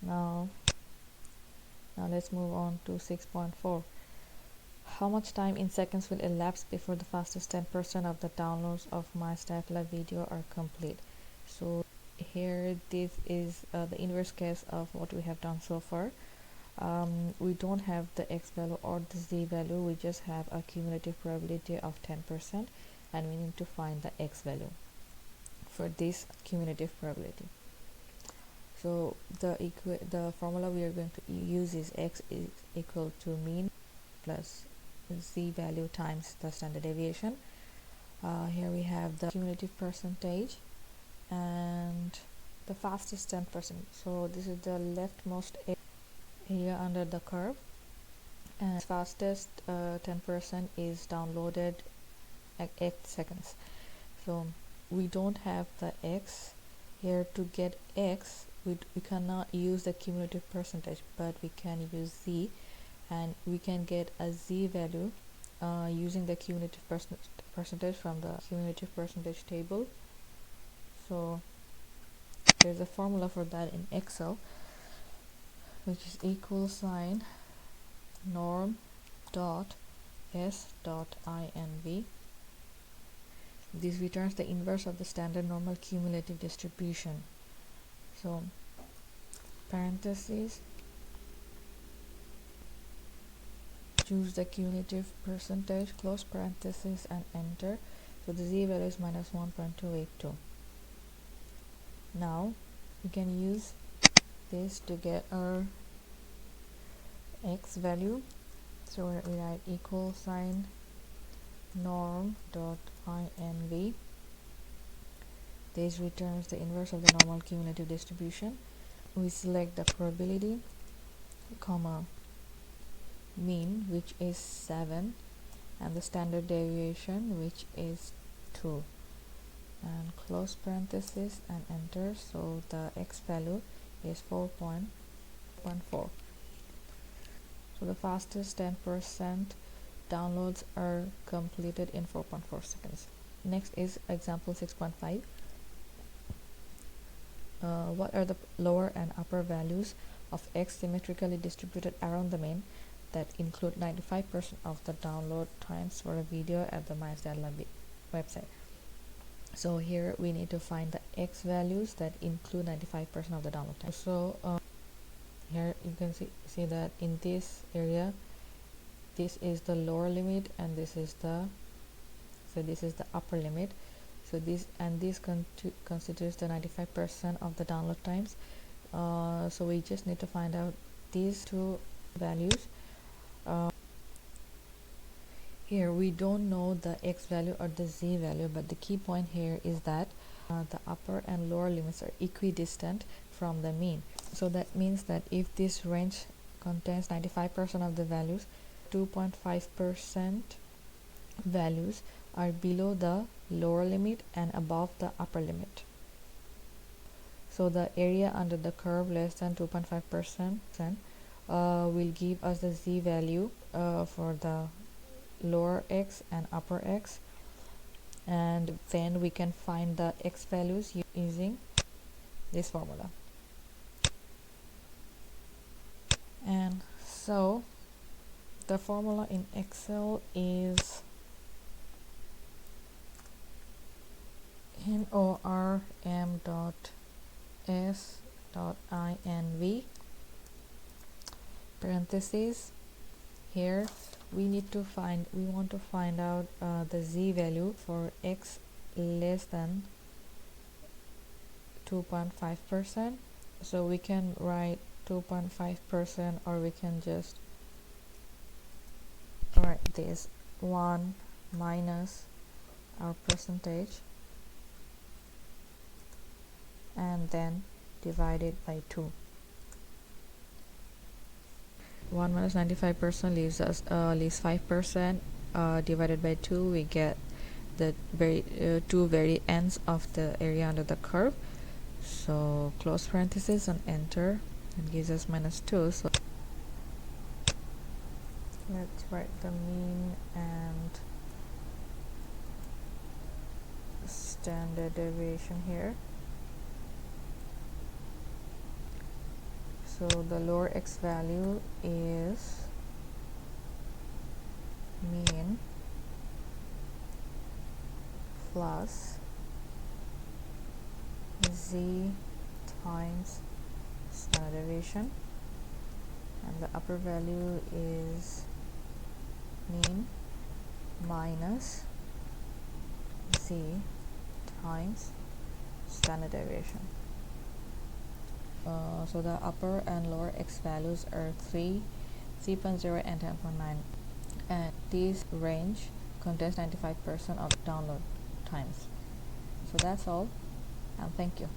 Now let's move on to 6.4. How much time in seconds will elapse before the fastest 10% of the downloads of my staff lab video are complete? So here this is the inverse case of what we have done so far. We don't have the x value or the z value, we just have a cumulative probability of 10%, and we need to find the x value for this cumulative probability. So the formula we are going to use is x is equal to mean plus z value times the standard deviation. Here we have the cumulative percentage and the fastest 10%. So this is the leftmost area under the curve, and fastest 10% is downloaded at 8 seconds. So we don't have the x here. To get x, we cannot use the cumulative percentage, but we can use z, and we can get a z value using the cumulative percentage from the cumulative percentage table. So there's a formula for that in Excel, which is equal sign norm dot s dot inv. This returns the inverse of the standard normal cumulative distribution. So parentheses, choose the cumulative percentage, close parenthesis, and enter. So the z value is minus 1.282. Now we can use this to get our x value. So we write equal sign norm dot inv. This returns the inverse of the normal cumulative distribution. We select the probability, comma, mean, which is 7, and the standard deviation, which is 2, and close parenthesis and enter. So the x value is 4.4. So the fastest 10% downloads are completed in 4.4 seconds. Next is example 6.5. What are the lower and upper values of x symmetrically distributed around the mean that include 95% of the download times for a video at the MyStatLab website? So here we need to find the x values that include 95% of the download time. So here you can see that in this area, this is the lower limit, and this is the upper limit. So this considers the 95% of the download times. So we just need to find out these two values. Here we don't know the x value or the z value, but the key point here is that the upper and lower limits are equidistant from the mean. So that means that if this range contains 95% of the values, 2.5% values are below the lower limit and above the upper limit. So the area under the curve less than 2.5% will give us the z value for the lower x and upper x, and then we can find the x values using this formula. And so the formula in Excel is norm.s.inv parentheses. Here we want to find out the z value for x less than 2.5%. So we can write 2.5%, or we can just write this 1 minus our percentage and then divided by 2. 1 minus 95% leaves 5%. Divided by 2, we get the two very ends of the area under the curve. So close parenthesis and enter, and gives us minus 2. So let's write the mean and standard deviation here. So the lower x value is mean plus z times standard deviation, and the upper value is mean minus z times standard deviation. So the upper and lower x values are 3, 3.0 and 10.9, and these range contains 95% of download times. So that's all, and thank you.